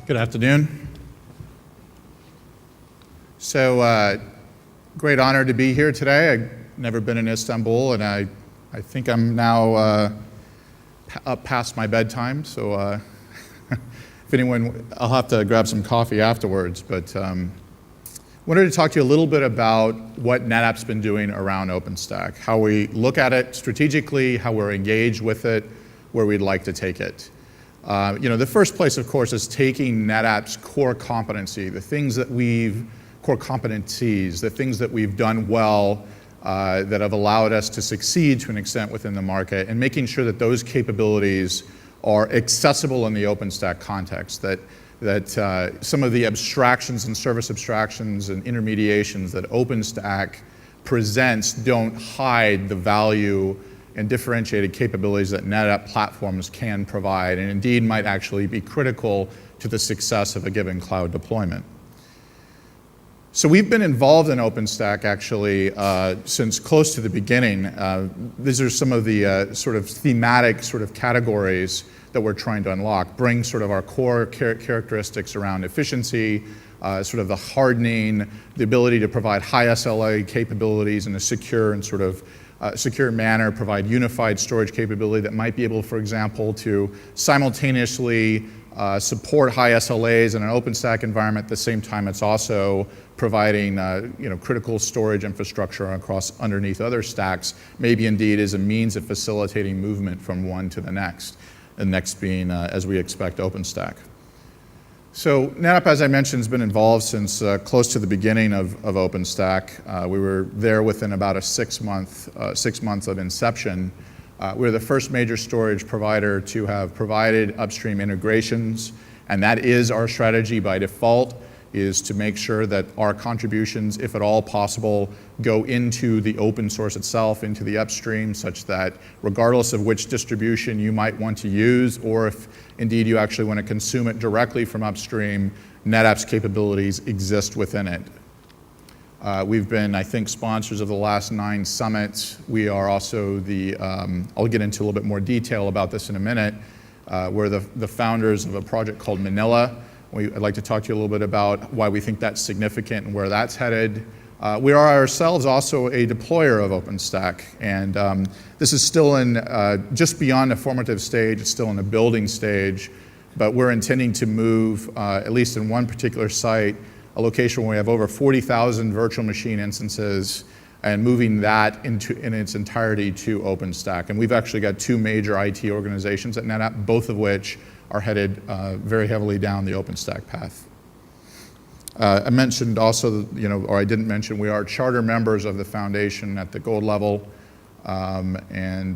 Good afternoon. So, great honor to be here today. I've never been in Istanbul, and I think I'm now up past my bedtime, so if anyone, I'll have to grab some coffee afterwards, but wanted to talk to you a little bit about what NetApp's been doing around Openstack, how we look at it strategically, how we're engaged with it, where we'd like to take it. The first place, of course, is taking NetApp's core competency, the things that core competencies, the things that we've done well that have allowed us to succeed to an extent within the market, and making sure that those capabilities are accessible in the Openstack context, that some of the abstractions and service abstractions and intermediations that Openstack presents don't hide the value and differentiated capabilities that NetApp platforms can provide, and indeed might actually be critical to the success of a given cloud deployment. So we've been involved in OpenStack actually since close to the beginning. These are some of the sort of thematic sort of categories that we're trying to unlock, bring sort of our core characteristics around efficiency, sort of the hardening, the ability to provide high SLA capabilities in a secure and sort of secure manner, provide unified storage capability that might be able, for example, to simultaneously support high SLAs in an OpenStack environment. At the same time, it's also providing critical storage infrastructure across underneath other stacks, maybe indeed as a means of facilitating movement from one to the next being, as we expect, OpenStack. So NetApp, as I mentioned, has been involved since close to the beginning of OpenStack. We were there within about a 6 months of inception. We're the first major storage provider to have provided upstream integrations, and that is our strategy by default, is to make sure that our contributions, if at all possible, go into the open source itself, into the upstream, such that regardless of which distribution you might want to use, or if indeed you actually want to consume it directly from upstream, NetApp's capabilities exist within it. We've been, I think, sponsors of the last 9 summits. We are also I'll get into a little bit more detail about this in a minute. We're the founders of a project called Manila. I'd like to talk to you a little bit about why we think that's significant and where that's headed. We are ourselves also a deployer of OpenStack, and this is still in just beyond a formative stage. It's still in a building stage, but we're intending to move, at least in one particular site, a location where we have over 40,000 virtual machine instances, and moving that in its entirety to OpenStack. And we've actually got 2 major IT organizations at NetApp, both of which are headed very heavily down the OpenStack path. I mentioned also, or I didn't mention, we are charter members of the foundation at the gold level, and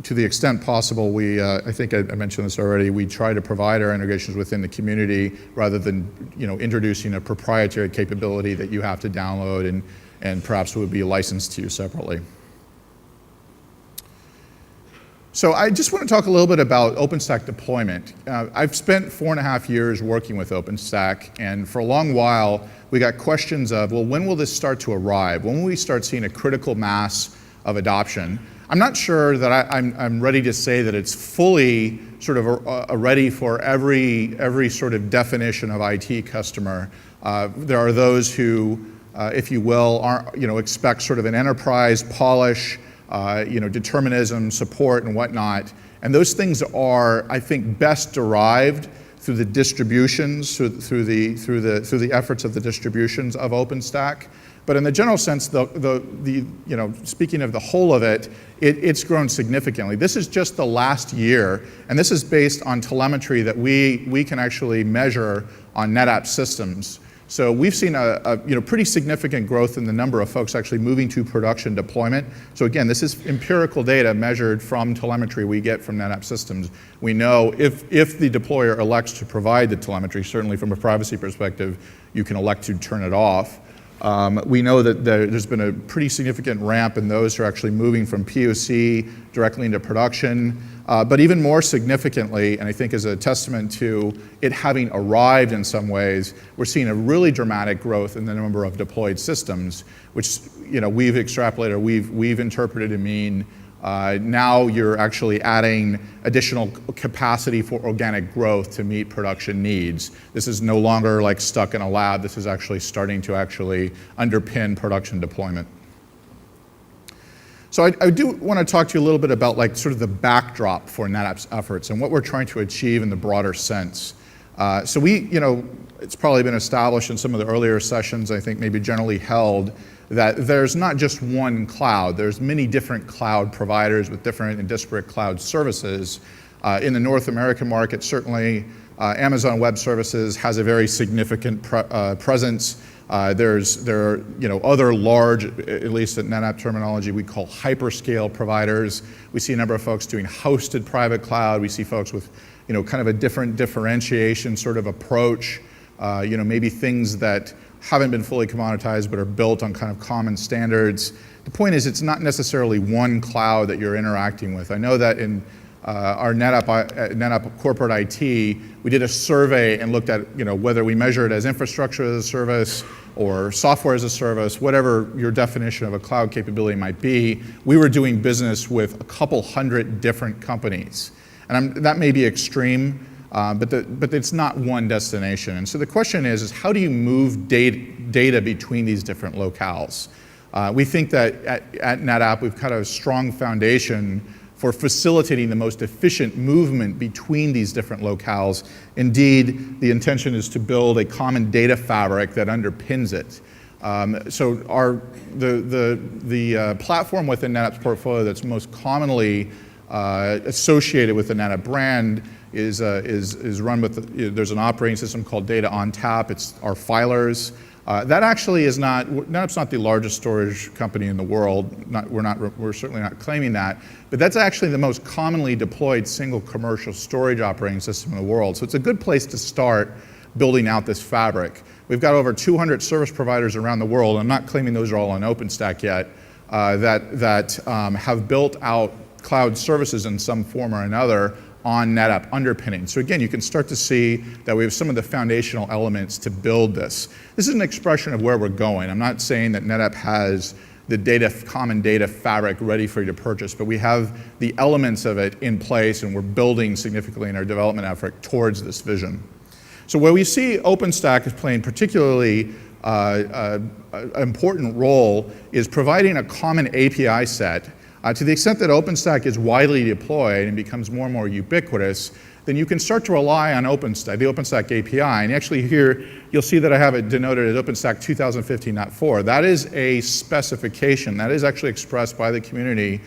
to the extent possible, I think I mentioned this already, we try to provide our integrations within the community rather than introducing a proprietary capability that you have to download and perhaps would be licensed to you separately. So I just want to talk a little bit about OpenStack deployment. I've spent 4.5 years working with OpenStack, and for a long while, we got questions of, well, when will this start to arrive? When will we start seeing a critical mass of adoption? I'm not sure that I'm ready to say that it's fully sort of ready for every sort of definition of IT customer. There are those who, if you will, expect sort of an enterprise polish, determinism, support, and whatnot. And those things are, I think, best derived through the distributions, through the efforts of the distributions of OpenStack. But in the general sense, speaking of the whole of it, it's grown significantly. This is just the last year, and this is based on telemetry that we can actually measure on NetApp systems. So we've seen a pretty significant growth in the number of folks actually moving to production deployment. So again, this is empirical data measured from telemetry we get from NetApp systems. We know if the deployer elects to provide the telemetry, certainly from a privacy perspective, you can elect to turn it off. We know that there's been a pretty significant ramp in those who are actually moving from POC directly into production. But even more significantly, and I think as a testament to it having arrived in some ways, we're seeing a really dramatic growth in the number of deployed systems, which we've extrapolated, we've interpreted to mean Now you're actually adding additional capacity for organic growth to meet production needs. This is no longer like stuck in a lab. This is actually starting to actually underpin production deployment. So I do want to talk to you a little bit about like sort of the backdrop for NetApp's efforts and what we're trying to achieve in the broader sense. So it's probably been established in some of the earlier sessions, I think maybe generally held, that there's not just one cloud. There's many different cloud providers with different and disparate cloud services. In the North American market, certainly Amazon Web Services has a very significant presence. There are other large, at least at NetApp terminology, we call hyperscale providers. We see a number of folks doing hosted private cloud. We see folks with kind of a different differentiation sort of approach. Maybe things that haven't been fully commoditized but are built on kind of common standards. The point is, it's not necessarily one cloud that you're interacting with. I know that in our NetApp corporate IT, we did a survey and looked at whether we measure it as infrastructure as a service or software as a service, whatever your definition of a cloud capability might be. We were doing business with a couple hundred different companies. And that may be extreme, but it's not one destination. And so the question is how do you move data between these different locales? We think that at NetApp we've got a strong foundation for facilitating the most efficient movement between these different locales. Indeed, the intention is to build a common data fabric that underpins it. So the platform within NetApp's portfolio that's most commonly associated with the NetApp brand is run with, there's an operating system called Data on Tap. It's our filers. That actually is not, NetApp's not the largest storage company in the world. We're certainly not claiming that, but that's actually the most commonly deployed single commercial storage operating system in the world. So it's a good place to start building out this fabric. We've got over 200 service providers around the world. I'm not claiming those are all on Openstack yet, that have built out cloud services in some form or another on NetApp underpinning. So again, you can start to see that we have some of the foundational elements to build this. This is an expression of where we're going. I'm not saying that NetApp has the common data fabric ready for you to purchase, but we have the elements of it in place and we're building significantly in our development effort towards this vision. So where we see OpenStack is playing particularly an important role is providing a common API set. To the extent that OpenStack is widely deployed and becomes more and more ubiquitous, then you can start to rely on OpenStack, the OpenStack API. And actually here, you'll see that I have it denoted as OpenStack 2015.4. That is a specification. That is actually expressed by the community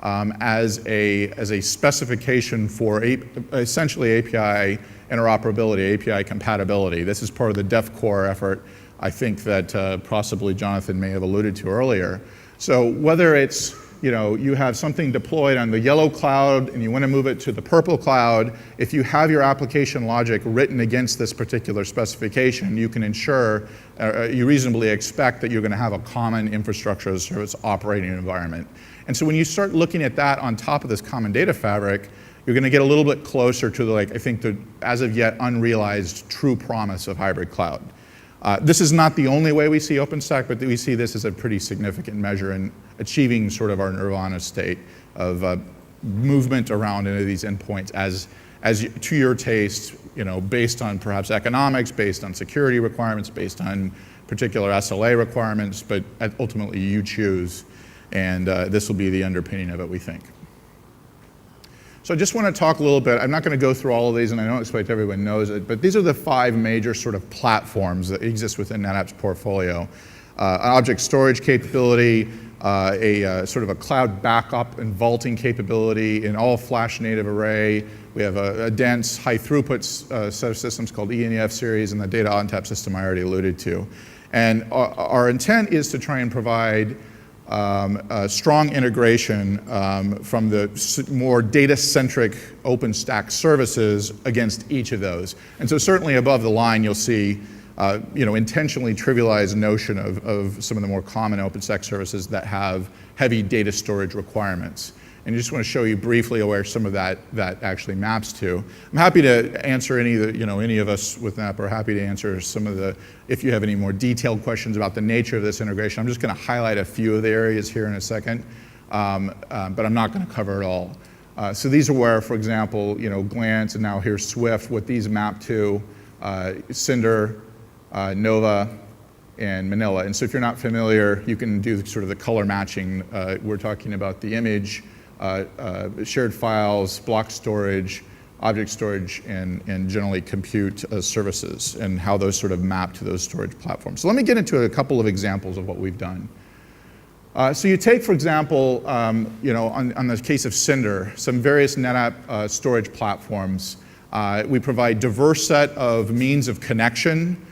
as a specification for essentially API interoperability, API compatibility. This is part of the DevCore effort, I think that possibly Jonathan may have alluded to earlier. So whether it's you have something deployed on the yellow cloud and you want to move it to the purple cloud, if you have your application logic written against this particular specification, you can ensure, you reasonably expect that you're going to have a common infrastructure as a service operating environment. And so when you start looking at that on top of this common data fabric, you're going to get a little bit closer to I think the as of yet unrealized true promise of hybrid cloud. This is not the only way we see OpenStack, but we see this as a pretty significant measure in achieving sort of our nirvana state of movement around into these endpoints as to your taste, based on perhaps economics, based on security requirements, based on particular SLA requirements, but ultimately you choose, and this will be the underpinning of it, we think. So I just want to talk a little bit, I'm not going to go through all of these and I don't expect everyone knows it, but these are the 5 major sort of platforms that exist within NetApp's portfolio. An object storage capability, sort of a cloud backup and vaulting capability, an all flash native array. We have a dense high throughput set of systems called E and EF series and the data on tap system I already alluded to. And our intent is to try and provide a strong integration from the more data-centric OpenStack services against each of those. And so certainly above the line, you'll see intentionally trivialized notion of some of the more common OpenStack services that have heavy data storage requirements. And I just want to show you briefly where some of that actually maps to. I'm happy to answer any of us with NetApp are happy to answer some of the, if you have any more detailed questions about the nature of this integration. I'm just going to highlight a few of the areas here in a second. but I'm not going to cover it all. So these are where, for example, Glance, and now here's Swift, what these map to, Cinder, Nova, and Manila. And so if you're not familiar, you can do sort of the color matching. We're talking about the image, shared files, block storage, object storage, and generally compute services, and how those sort of map to those storage platforms. So let me get into a couple of examples of what we've done. So you take, for example, on the case of Cinder, some various NetApp storage platforms. We provide diverse set of means of connection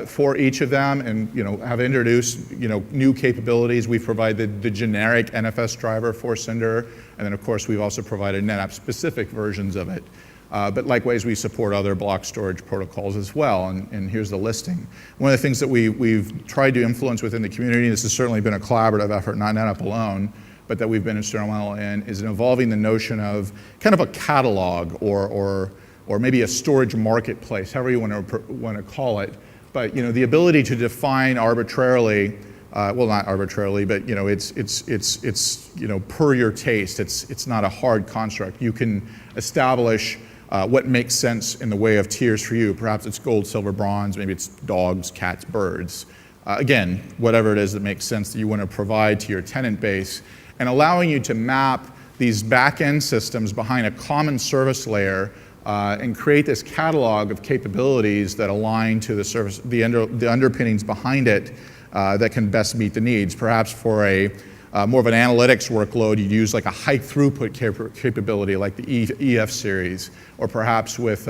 for each of them, and have introduced new capabilities. We've provided the generic NFS driver for Cinder, and then of course we've also provided NetApp specific versions of it. But likewise, we support other block storage protocols as well, and here's the listing. One of the things that we've tried to influence within the community, this has certainly been a collaborative effort, not NetApp alone, but that we've been instrumental in, is in evolving the notion of kind of a catalog or maybe a storage marketplace, however you want to call it. But the ability to define arbitrarily, well, not arbitrarily, but it's per your taste. It's not a hard construct. You can establish what makes sense in the way of tiers for you. Perhaps it's gold, silver, bronze. Maybe it's dogs, cats, birds. Again, whatever it is that makes sense that you want to provide to your tenant base, and allowing you to map these back-end systems behind a common service layer and create this catalog of capabilities that align to the service, the underpinnings behind it that can best meet the needs. Perhaps for a more of an analytics workload, you'd use like a high throughput capability like the EF series, or perhaps with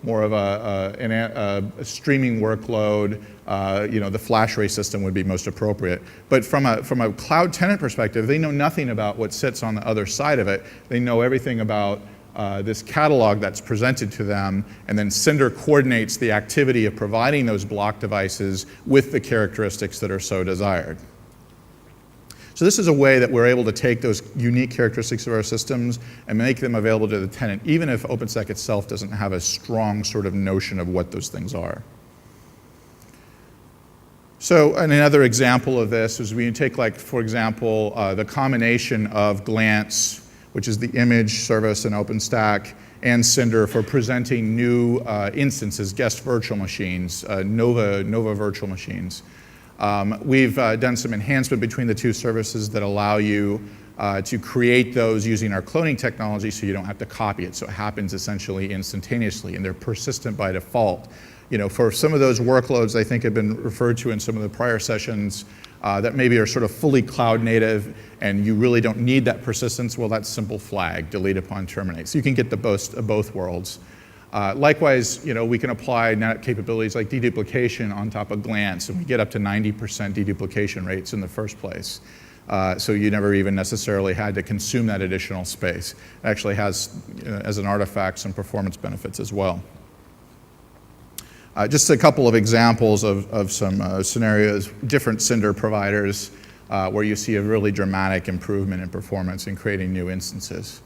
more of a streaming workload, the FlashArray system would be most appropriate. But from a cloud tenant perspective, they know nothing about what sits on the other side of it. They know everything about this catalog that's presented to them, and then Cinder coordinates the activity of providing those block devices with the characteristics that are so desired. So this is a way that we're able to take those unique characteristics of our systems and make them available to the tenant, even if Openstack itself doesn't have a strong sort of notion of what those things are. So another example of this is when you take, like, for example, the combination of Glance, which is the image service in Openstack, and Cinder for presenting new instances, guest virtual machines, Nova virtual machines. We've done some enhancement between the two services that allow you to create those using our cloning technology, so you don't have to copy it. So it happens essentially instantaneously, and they're persistent by default. For some of those workloads I think have been referred to in some of the prior sessions that maybe are sort of fully cloud native and you really don't need that persistence, well, that's simple flag, delete upon terminate. So you can get the best of both worlds. Likewise, we can apply NetApp capabilities like deduplication on top of Glance, and we get up to 90% deduplication rates in the first place. So you never even necessarily had to consume that additional space. It actually has, as an artifact, some performance benefits as well. Just a couple of examples of some scenarios, different Cinder providers, where you see a really dramatic improvement in performance in creating new instances.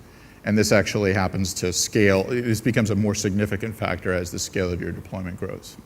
And this actually happens to scale. This becomes a more significant factor as the scale of your deployment grows.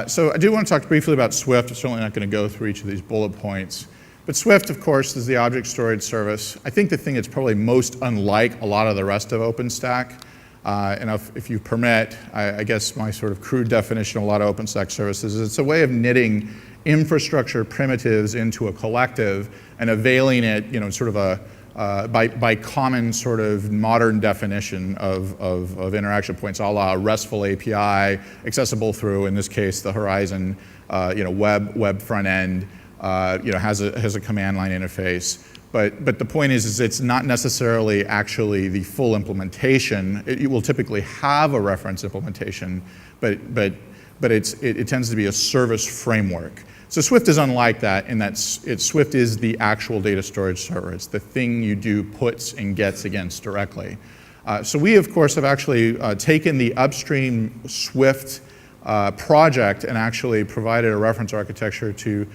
So I do want to talk briefly about Swift. I'm certainly not going to go through each of these bullet points. But Swift, of course, is the object storage service. I think the thing that's probably most unlike a lot of the rest of OpenStack, and if you permit, I guess my sort of crude definition of a lot of OpenStack services is it's a way of knitting infrastructure primitives into a collective and availing it, sort of by common sort of modern definition of interaction points, a la RESTful API, accessible through, in this case, the Horizon, web front end, has a command line interface. But the point is it's not necessarily actually the full implementation. It will typically have a reference implementation, but it tends to be a service framework. So Swift is unlike that in that Swift is the actual data storage server. It's the thing you do puts and gets against directly. So we, of course, have actually taken the upstream Swift project and actually provided a reference architecture to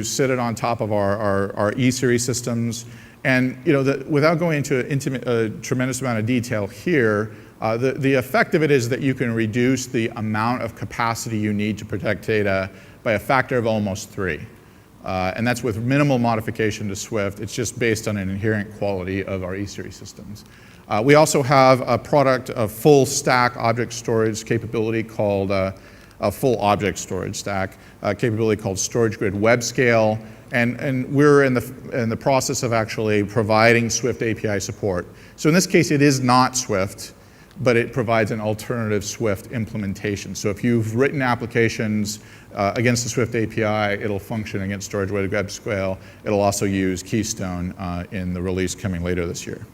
sit it on top of our E-series systems. And without going into a tremendous amount of detail here, the effect of it is that you can reduce the amount of capacity you need to protect data by a factor of almost 3. And that's with minimal modification to Swift. It's just based on an inherent quality of our E-Series systems. We also have a product of full stack object storage capability called a full object storage stack capability called Storage Grid Web Scale. And we're in the process of actually providing Swift API support. So in this case, it is not Swift, but it provides an alternative Swift implementation. So if you've written applications against the Swift API, it'll function against Storage Grid Web Scale. It'll also use Keystone in the release coming later this year.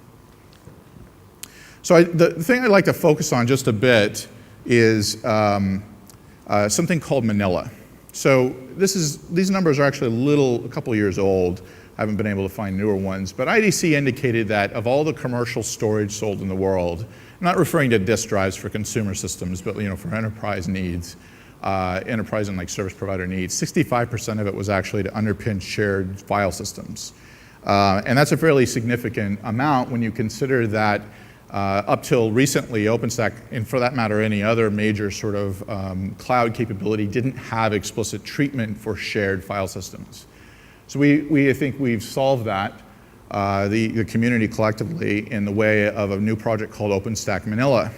So the thing I'd like to focus on just a bit is something called Manila. So these numbers are actually a couple years old. I haven't been able to find newer ones, but IDC indicated that of all the commercial storage sold in the world, I'm not referring to disk drives for consumer systems, but for enterprise needs, enterprise and like service provider needs, 65% of it was actually to underpin shared file systems. And that's a fairly significant amount when you consider that up till recently, Openstack, and for that matter, any other major sort of cloud capability didn't have explicit treatment for shared file systems. So we think we've solved that, the community collectively, in the way of a new project called Openstack Manila.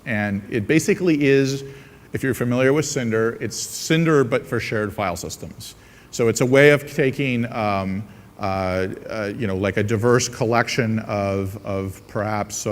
And it basically is, if you're familiar with Cinder, it's Cinder but for shared file systems. So it's a way of taking like a diverse collection of perhaps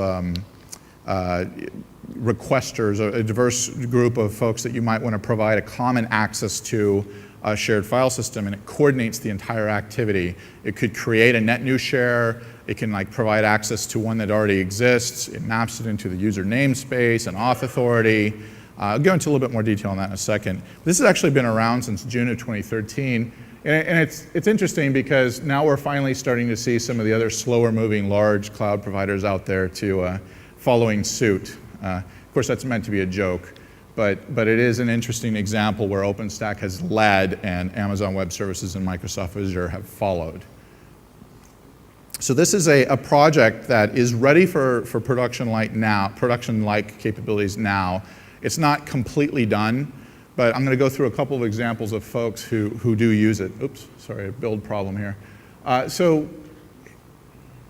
requesters, a diverse group of folks that you might want to provide a common access to a shared file system, and it coordinates the entire activity. It could create a net new share. It can provide access to one that already exists. It maps it into the user namespace and auth authority. I'll go into a little bit more detail on that in a second. This has actually been around since June of 2013. And it's interesting because now we're finally starting to see some of the other slower moving large cloud providers out there to following suit. Of course, that's meant to be a joke, but it is an interesting example where OpenStack has led and Amazon Web Services and Microsoft Azure have followed. So this is a project that is ready for production-like capabilities now. It's not completely done, but I'm going to go through a couple of examples of folks who do use it. Oops, sorry, a build problem here. So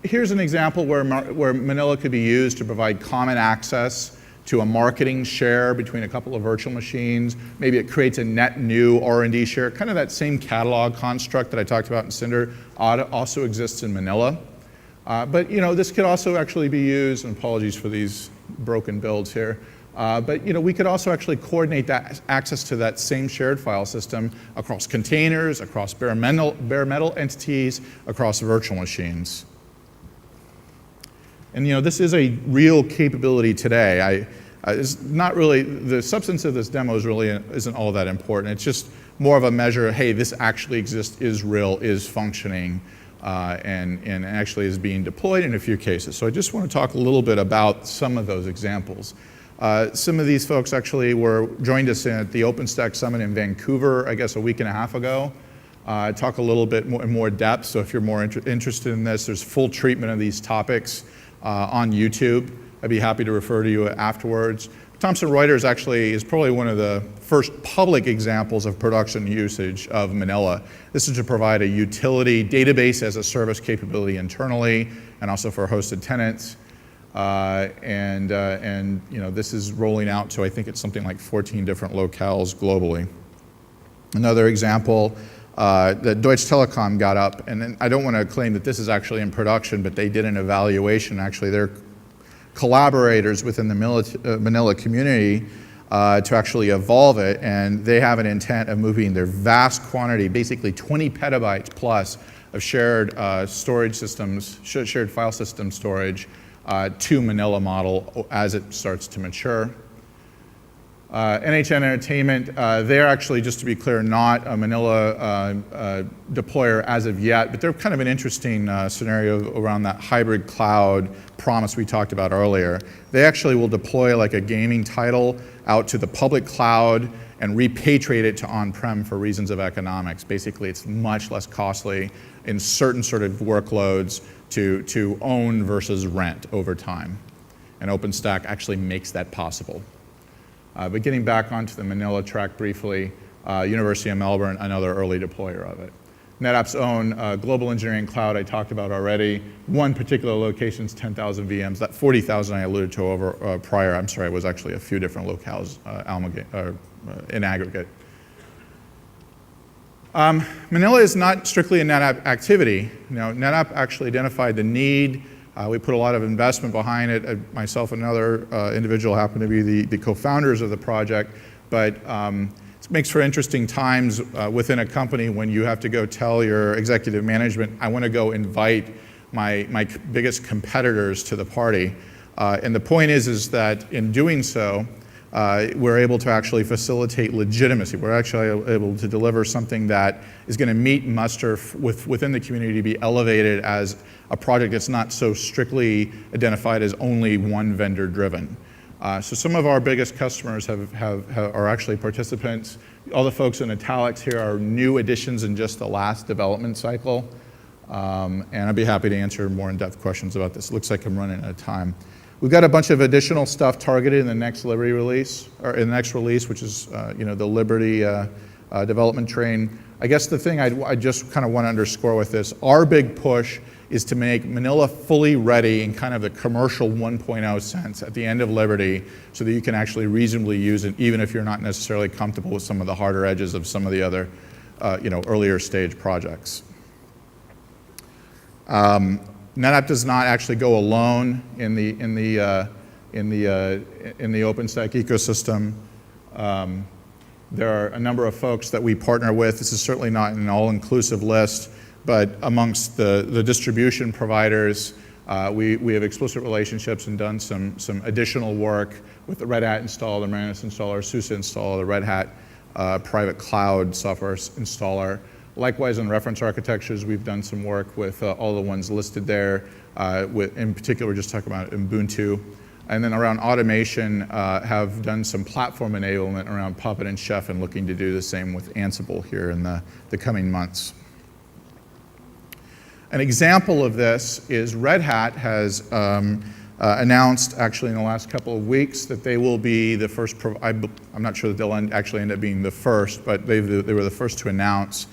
here's an example where Manila could be used to provide common access to a marketing share between a couple of virtual machines. Maybe it creates a net new R&D share, kind of that same catalog construct that I talked about in Cinder also exists in Manila. But this could also actually be used, and apologies for these broken builds here, but we could also actually coordinate that access to that same shared file system across containers, across bare metal entities, across virtual machines. And this is a real capability today. It's not really, the substance of this demo isn't all that important. It's just more of a measure of, hey, this actually exists, is real, is functioning, and actually is being deployed in a few cases. So I just want to talk a little bit about some of those examples. Some of these folks actually joined us at the OpenStack Summit in Vancouver, I guess a week and a half ago. Talk a little bit in more depth, so if you're more interested in this, there's full treatment of these topics on YouTube. I'd be happy to refer to you afterwards. Thomson Reuters actually is probably one of the first public examples of production usage of Manila. This is to provide a utility database as a service capability internally and also for hosted tenants. This is rolling out to, I think it's something like 14 different locales globally. Another example that Deutsche Telekom got up, and then I don't want to claim that this is actually in production, but they did an evaluation. Actually, they're collaborators within the Manila community to actually evolve it, and they have an intent of moving their vast quantity, basically 20 petabytes plus of shared storage systems, shared file system storage, to Manila model as it starts to mature. NHN Entertainment, they're actually, just to be clear, not a Manila deployer as of yet, but they're kind of an interesting scenario around that hybrid cloud promise we talked about earlier. They actually will deploy like a gaming title out to the public cloud and repatriate it to on-prem for reasons of economics. Basically, it's much less costly in certain sort of workloads to own versus rent over time. And OpenStack actually makes that possible. But getting back onto the Manila track briefly, University of Melbourne, another early deployer of it. NetApp's own global engineering cloud I talked about already. One particular location is 10,000 VMs. That 40,000 I alluded to over prior, I'm sorry, was actually a few different locales in aggregate. Manila is not strictly a NetApp activity. NetApp actually identified the need. We put a lot of investment behind it. Myself and another individual happen to be the co-founders of the project, but it makes for interesting times within a company when you have to go tell your executive management, I want to go invite my biggest competitors to the party. And the point is that in doing so, we're able to actually facilitate legitimacy. We're actually able to deliver something that is going to meet muster within the community to be elevated as a project that's not so strictly identified as only one vendor driven. So some of our biggest customers are actually participants. All the folks in italics here are new additions in just the last development cycle. And I'd be happy to answer more in-depth questions about this. It looks like I'm running out of time. We've got a bunch of additional stuff targeted in the next Liberty release, or in the next release, which is the Liberty development train. I guess the thing I just kind of want to underscore with this, our big push is to make Manila fully ready in kind of the commercial 1.0 sense at the end of Liberty so that you can actually reasonably use it even if you're not necessarily comfortable with some of the harder edges of some of the other earlier stage projects. NetApp does not actually go alone in the Openstack ecosystem. There are a number of folks that we partner with. This is certainly not an all-inclusive list, but amongst the distribution providers, we have explicit relationships and done some additional work with the Red Hat installer, the Marinus installer, SUSE installer, the Red Hat private cloud software installer. Likewise, on reference architectures, we've done some work with all the ones listed there. In particular, we're just talking about Ubuntu. And then around automation, have done some platform enablement around Puppet and Chef and looking to do the same with Ansible here in the coming months. An example of this is Red Hat has announced actually in the last couple of weeks that they will be the first, I'm not sure that they'll actually end up being the first, but they were the first to announce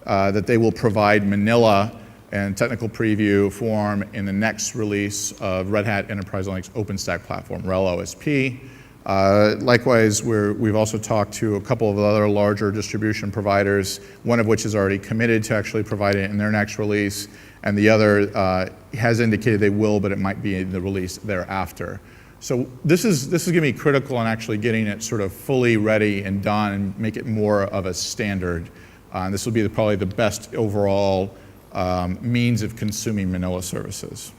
that they will provide Manila and technical preview form in the next release of Red Hat Enterprise Linux OpenStack platform, RHEL OSP. Likewise, we've also talked to a couple of other larger distribution providers, one of which is already committed to actually provide it in their next release, and the other has indicated they will, but it might be in the release thereafter. So this is going to be critical in actually getting it sort of fully ready and done and make it more of a standard. And this will be probably the best overall means of consuming Manila services.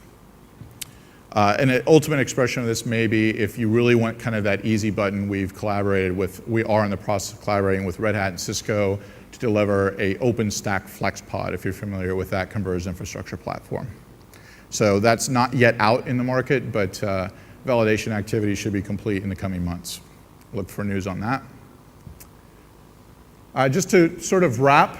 An ultimate expression of this may be if you really want kind of that easy button, we are in the process of collaborating with Red Hat and Cisco to deliver a OpenStack FlexPod, if you're familiar with that converged infrastructure platform. So that's not yet out in the market, but validation activity should be complete in the coming months. Look for news on that. Just to sort of wrap,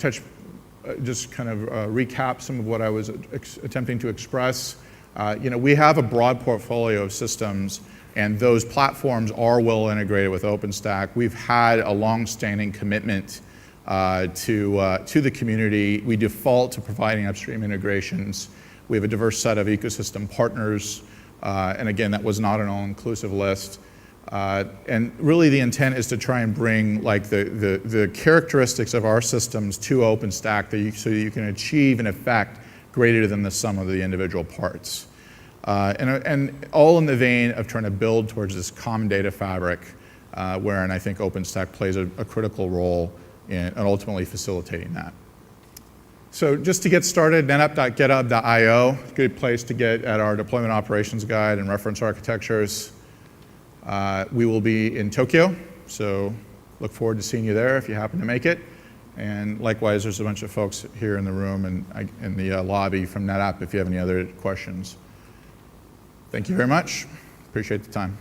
just kind of recap some of what I was attempting to express. We have a broad portfolio of systems, and those platforms are well integrated with OpenStack. We've had a long-standing commitment to the community. We default to providing upstream integrations. We have a diverse set of ecosystem partners, and again, that was not an all-inclusive list. And really the intent is to try and bring like the characteristics of our systems to OpenStack so that you can achieve an effect greater than the sum of the individual parts. And all in the vein of trying to build towards this common data fabric wherein I think OpenStack plays a critical role in ultimately facilitating that. So just to get started, netapp.github.io, good place to get at our deployment operations guide and reference architectures. We will be in Tokyo, so look forward to seeing you there if you happen to make it. And likewise, there's a bunch of folks here in the room and in the lobby from NetApp if you have any other questions. Thank you very much. Appreciate the time.